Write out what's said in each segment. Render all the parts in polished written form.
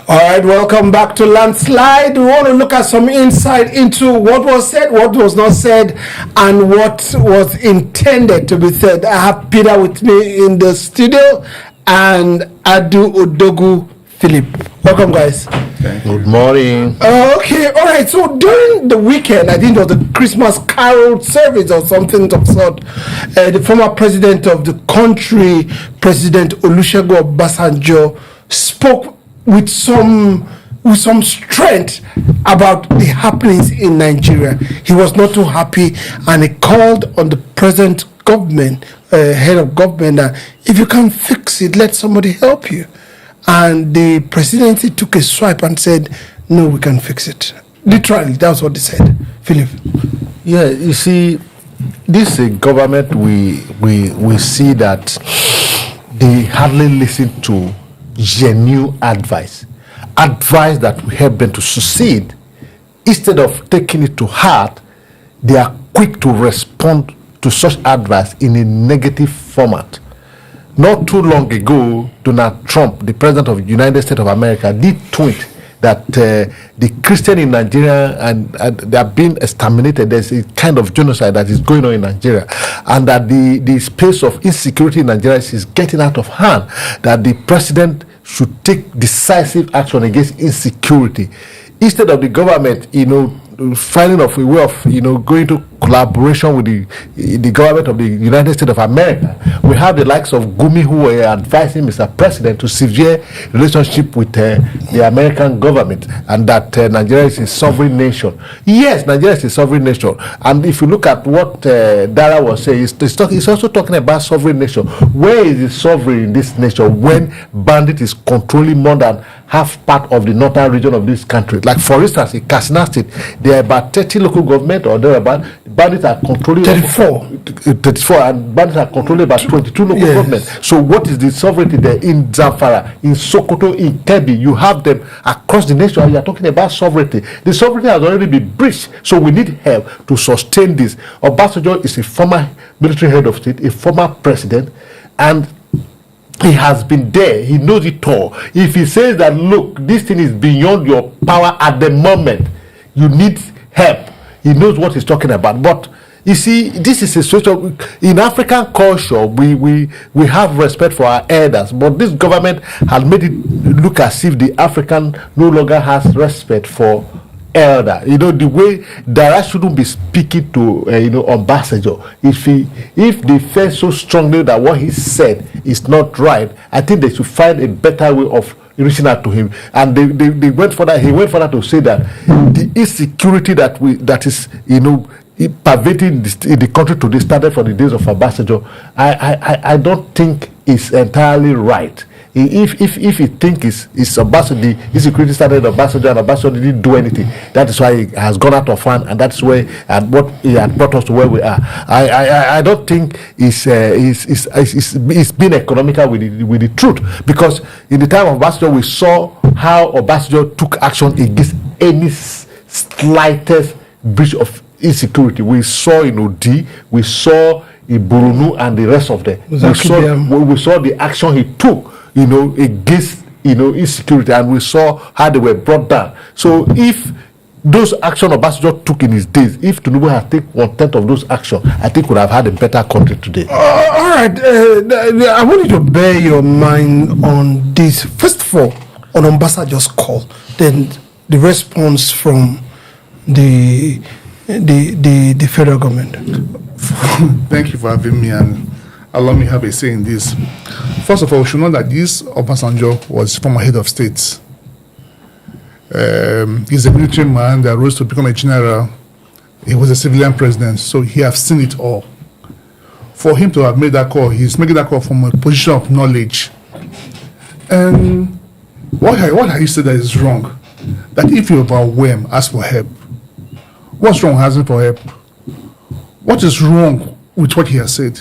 All right, welcome back to Landslide. We want to look at some insight into what was said, what was not said, and what was intended to be said. I have Peter with me in the studio and Adu Odogu Philip. Welcome, guys. Good morning. Okay, all right. So during the weekend, I think it was the Christmas Carol service or something of sort, the former president of the country, President Olusegun Obasanjo, spoke with some strength about the happenings in Nigeria. He was not too happy, and he called on the present government, head of government, if you can't fix it, let somebody help you. And the presidency took a swipe and said, no, we can fix it. Literally, that's what they said. Philip. Yeah, you see, this government, we see that they hardly listen to genuine advice that will help them to succeed. Instead of taking it to heart, they are quick to respond to such advice in a negative format. Not too long ago, Donald Trump, the president of the United States of America, did tweet that the Christian in Nigeria and they are being exterminated. There's a kind of genocide that is going on in Nigeria, and that the space of insecurity in Nigeria is getting out of hand, that the president should take decisive action against insecurity. Instead of the government, finding of a way of, going to collaboration with the government of the United States of America, we have the likes of Gumi who were advising Mr. President to sever relationship with the American government, and that Nigeria is a sovereign nation. Yes, Nigeria is a sovereign nation, and if you look at what Dara was saying, he's also talking about sovereign nation. Where is the sovereign in this nation when bandit is controlling more than half part of the northern region of this country? Like, for instance, in Katsina State, there are about 30 local government or thereabout. Bandits are controlling 34, and bandits are controlling about 22 local governments. So what is the sovereignty there? In Zamfara, in Sokoto, in Kebbi, you have them across the nation, and you are talking about sovereignty. The sovereignty has already been breached, so we need help to sustain this. Obasanjo is a former military head of state, a former president, and he has been there. He knows it all. If he says that, look, this thing is beyond your power at the moment, you need help, he knows what he's talking about. But you see, this is a situation in African culture. We have respect for our elders, but this government has made it look as if the African no longer has respect for elder. The way Dara shouldn't be speaking to Obasanjo. If they feel so strongly that what he said is not right, I think they should find a better way of reaching out to him. And they went further. He went further to say that the insecurity that is pervading the country today started from the days of Obasanjo. I don't think it's entirely right. If you think it's Obasanjo, the insecurity started Obasanjo, and Obasanjo didn't do anything, that is why he has gone out of hand, and that's where and what he had brought us to where we are. I don't think it's been economical with the truth, because in the time of Obasanjo we saw how Obasanjo took action against any slightest breach of insecurity. We saw in Odi, we saw in Burunu, and the rest of them. We saw the action he took, against insecurity, and we saw how they were brought down. So if those actions Obasanjo took in his days, if Tinubu had taken 1/10 of those actions, I think we would have had a better country today. All right, I want you to bear your mind on this. First of all, on Obasanjo's call, then the response from the federal government. Thank you for having me, and allow me to have a say in this. First of all, we should know that this Obasanjo was former head of state. He's a military man that rose to become a general. He was a civilian president, so he has seen it all. For him to have made that call, he's making that call from a position of knowledge. And what have you said that is wrong? That if you're overwhelmed, ask for help. What's wrong asking for help? What is wrong with what he has said?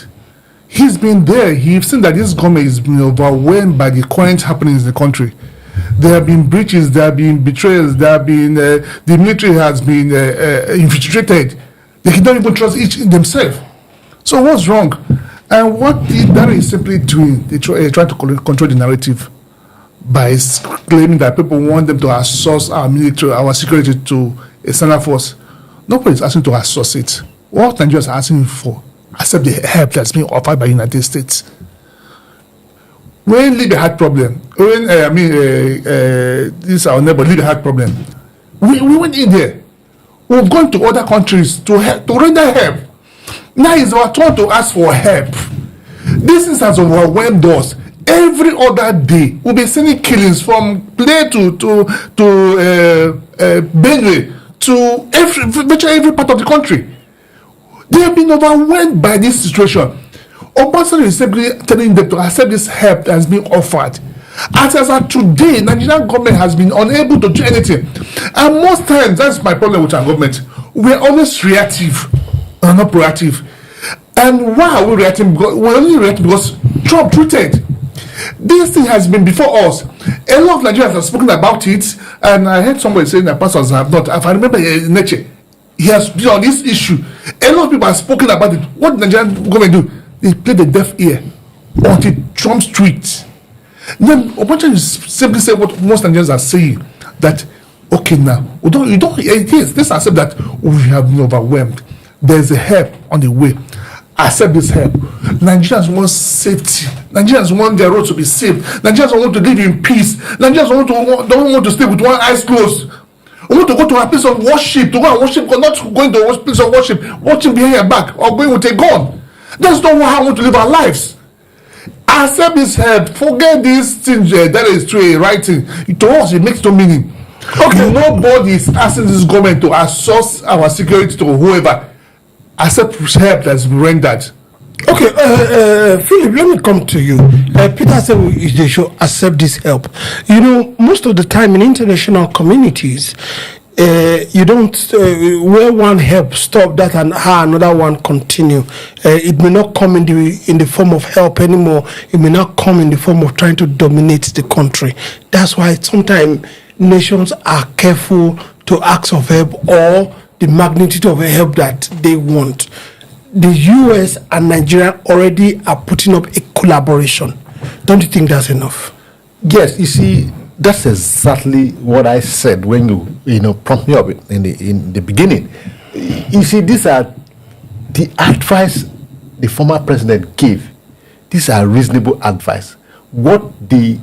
He's been there. He's seen that this government is been overwhelmed by the current happenings in the country. There have been breaches, there have been betrayals, there have been the military has been infiltrated. They cannot even trust each themselves. So what's wrong? And what Dara is simply doing, they try to control the narrative by claiming that people want them to outsource our military, our security to a standard force. Nobody is asking to outsource it. What Nigerians are asking for, accept the help that's being offered by the United States. When Libya had problem, when this is our neighbor, Libya had problem, we went in there. We've gone to other countries to help, to render help. Now it's our turn to ask for help. This is as overwhelmed us. Every other day, we'll be seeing killings from Play to Benue to virtually every part of the country. They have been overwhelmed by this situation. Obasanjo is simply telling them to accept this help that has been offered. As of today, Nigerian government has been unable to do anything. And most times, that's my problem with our government. We're always reactive and not proactive. And why are we reacting? We're only reacting because Trump tweeted. This thing has been before us. A lot of Nigerians have spoken about it, and I heard somebody saying that pastors have not. If I remember Neche, he has been on this issue. A lot of people have spoken about it. What the Nigerian government do? They play the deaf ear until Trump's tweet. Then Obasanjo simply say what most Nigerians are saying, that okay now, yes, let's accept that we have been overwhelmed. There's a help on the way. Accept this help. Nigerians want safety. Nigerians want their roads to be safe. Nigerians want to live in peace. Nigerians don't want to stay with one eyes closed. We want to go to a place of worship, to go and worship God, not going to a place of worship, watching behind your back, or going with a gun. That's not how I want to live our lives. Accept this help. Forget these things that is through a writing. To us, it makes no meaning. Okay, nobody is asking this government to outsource our security to whoever. Accept help that's been rendered. Okay, Philip, let me come to you. Peter said they should accept this help. You know, most of the time in international communities, you don't, where one help stop that and another one continue. It may not come in the form of help anymore. It may not come in the form of trying to dominate the country. That's why sometimes nations are careful to ask of help or the magnitude of help that they want. The US and Nigeria already are putting up a collaboration. Don't you think that's enough? Yes, you see, that's exactly what I said when you prompt me up in the beginning. You see, these are the advice the former president gave. These are reasonable advice. What the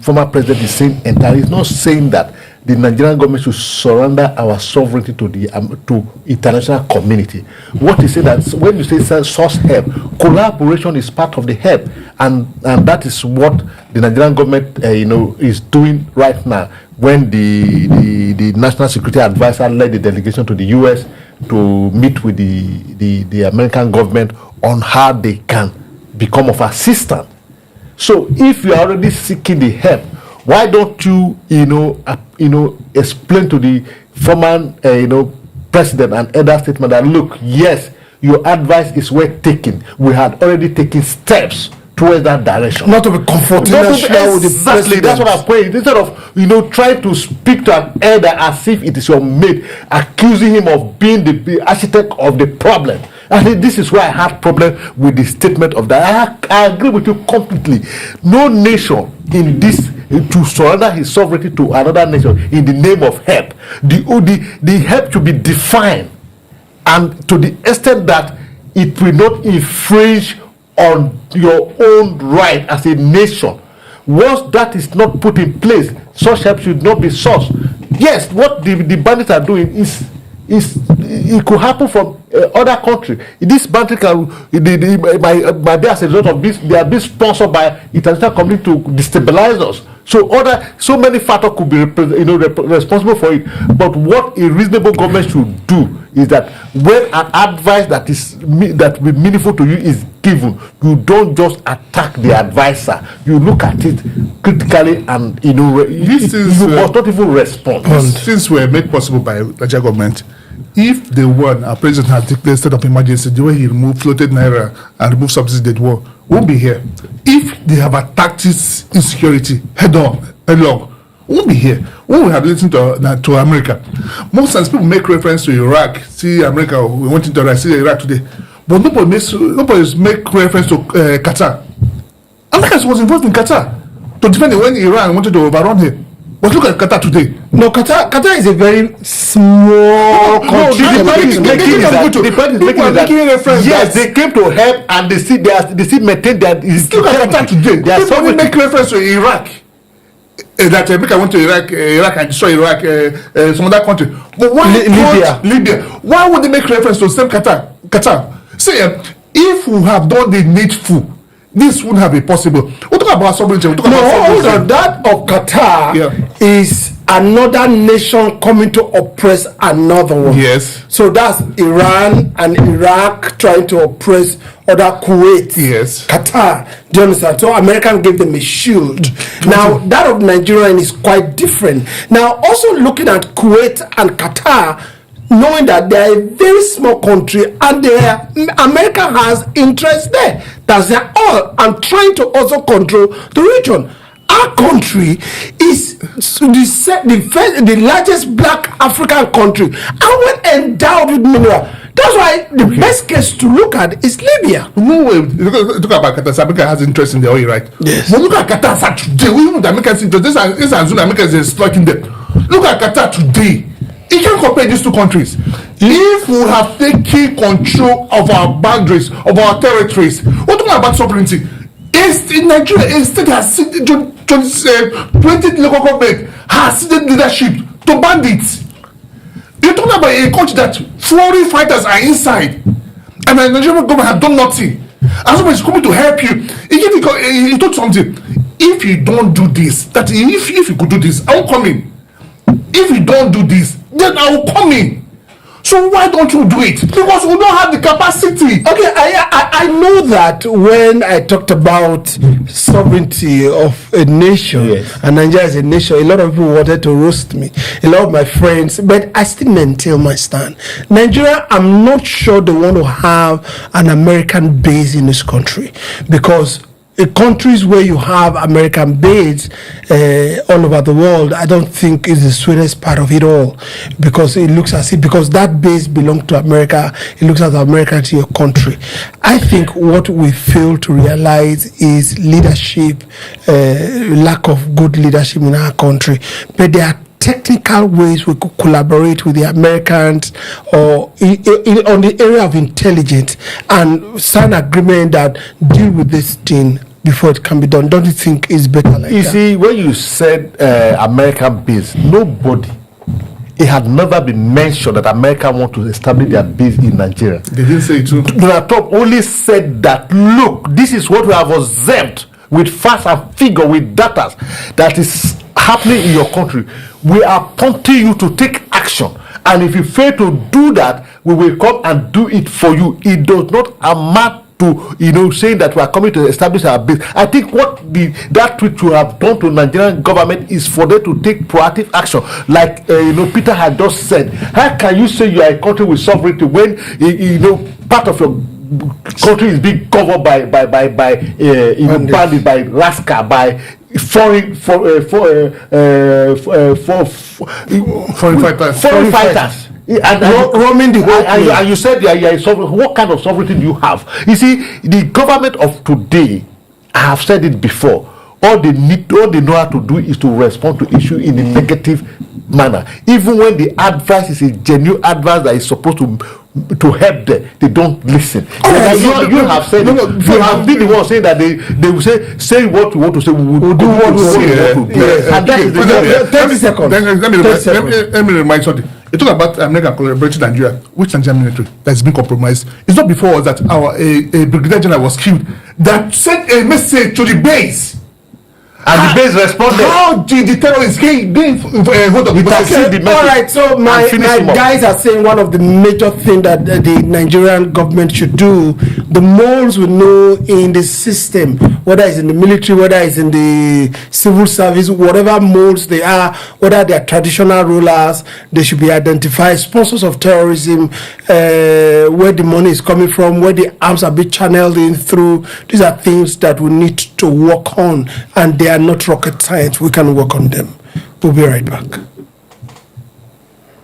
former president is saying entirely is not saying that the Nigerian government should surrender our sovereignty to the to international community. What is it that when you say source help, collaboration is part of the help, and that is what the Nigerian government is doing right now. When the National Security Advisor led the delegation to the US to meet with the American government on how they can become of assistance. So if you are already seeking the help, why don't you explain to the former president and other statement that look, yes, your advice is worth taking. We had already taken steps towards that direction. Not to be confrontational with the exactly. That's what I'm saying. Instead of trying to speak to an elder as if it is your mate, accusing him of being the architect of the problem. I think this is why I had problem with the statement of that. I agree with you completely. No nation in this to surrender his sovereignty to another nation in the name of help. The help to be defined, and to the extent that it will not infringe on your own right as a nation. Once that is not put in place, such help should not be sourced. Yes, what the bandits are doing is it could happen from other countries. This bandit might be as a result of this. They are being sponsored by international community to destabilize us. So many factors could be responsible for it. But what a reasonable government should do is that when an advice that will be meaningful to you is given, you don't just attack the advisor. You look at it critically, and you must not even respond. Things were made possible by the Nigerian government. If the one our president had declared state of emergency, the way he removed floated naira and removed subsidies, that won't be here. If they have attacked this insecurity headlong, won't be here. When we have listened to America, most times people make reference to Iraq. See America, we went into Iraq. See Iraq today, but nobody make reference to Qatar. America was involved in Qatar to defend it when Iran wanted to overrun him. But look at Qatar today. No, Qatar is a very small country. The point is making reference. Yes, they came to help, and they still maintain their. Look at Qatar today. People make reference to Iraq. That America went to Iraq and destroy Iraq, some other country. But why Libya? Why would they make reference to same Qatar? See, if we have done the needful, this wouldn't have been possible. We talk about sovereignty. Hold on. That of Qatar is another nation coming to oppress another one. Yes. So that's Iran and Iraq trying to oppress other Kuwait. Yes. Qatar. Do you understand? So American gave them a shield. Now that of Nigerian is quite different. Now also looking at Kuwait and Qatar, knowing that they are a very small country and America has interest there. That's their all, and trying to also control the region. Our country is the largest black African country, and when endowed with mineral. That's why the best case to look at is Libya. No way. Look about Qatar. America has interest in the oil, right? Yes. But look at Qatar today. Even the Americans interest. This is America is exploiting them. Look at Qatar today. You can't compare these two countries. If we have taken control of our boundaries, of our territories, we're talking about sovereignty. In Nigeria, a state has 20 local government has ceded leadership to bandits. You're talking about a country that foreign fighters are inside, and the Nigerian government have done nothing. And somebody is coming to help you. He told something. If you don't do this, that if you could do this, I will come in. If you don't do this, then I will come in. So why don't you do it? Because we don't have the capacity. Okay, I know that when I talked about sovereignty of a nation, and Nigeria as a nation, a lot of people wanted to roast me, a lot of my friends, but I still maintain my stand. Nigeria, I'm not sure they want to have an American base in this country, because in countries where you have American base all over the world, I don't think is the sweetest part of it all, because it looks as if, because that base belongs to America, it looks as America to your country. I think what we fail to realize is leadership, lack of good leadership in our country. But there are technical ways we could collaborate with the Americans or on the area of intelligence and sign agreement that deal with this thing before it can be done. Don't you think it's better like that? You see, when you said American base, nobody, it had never been mentioned that America want to establish their base in Nigeria. They didn't say it too. Donald Trump only said that, look, this is what we have observed with facts and figure, with data that is happening in your country. We are prompting you to take action, and if you fail to do that, we will come and do it for you. It does not amount to saying that we are coming to establish our base. I think what that tweet you have done to Nigerian government is for them to take proactive action, like Peter had just said. How can you say you are a country with sovereignty when part of your country is being covered by bandits, by rascal, by foreign fighters. And roaming the whole and you said you are sovereign. What kind of sovereignty do you have? You see, the government of today, I have said it before, all they know how to do is to respond to issue in a negative manner. Even when the advice is a genuine advice that is supposed to help them, they don't listen. You have said you have been the one saying that they will say what we want to say, we will do what we want to do. And that is the 30 seconds. Let me remind something. You talk about American collaborating Nigeria, which Nigerian military that has been compromised. It's not before us that our a brigadier general was killed that sent a message to the base. And the base responded. How did the terrorists gain hold of the all right, so my guys are saying one of the major things that the Nigerian government should do, the moles will know in the system, whether it's in the military, whether it's in the civil service, whatever moles they are, whether they are traditional rulers, they should be identified, sponsors of terrorism, where the money is coming from, where the arms are being channeled in through. These are things that we need to work on, and they are not rocket science. We can work on them. We'll be right back.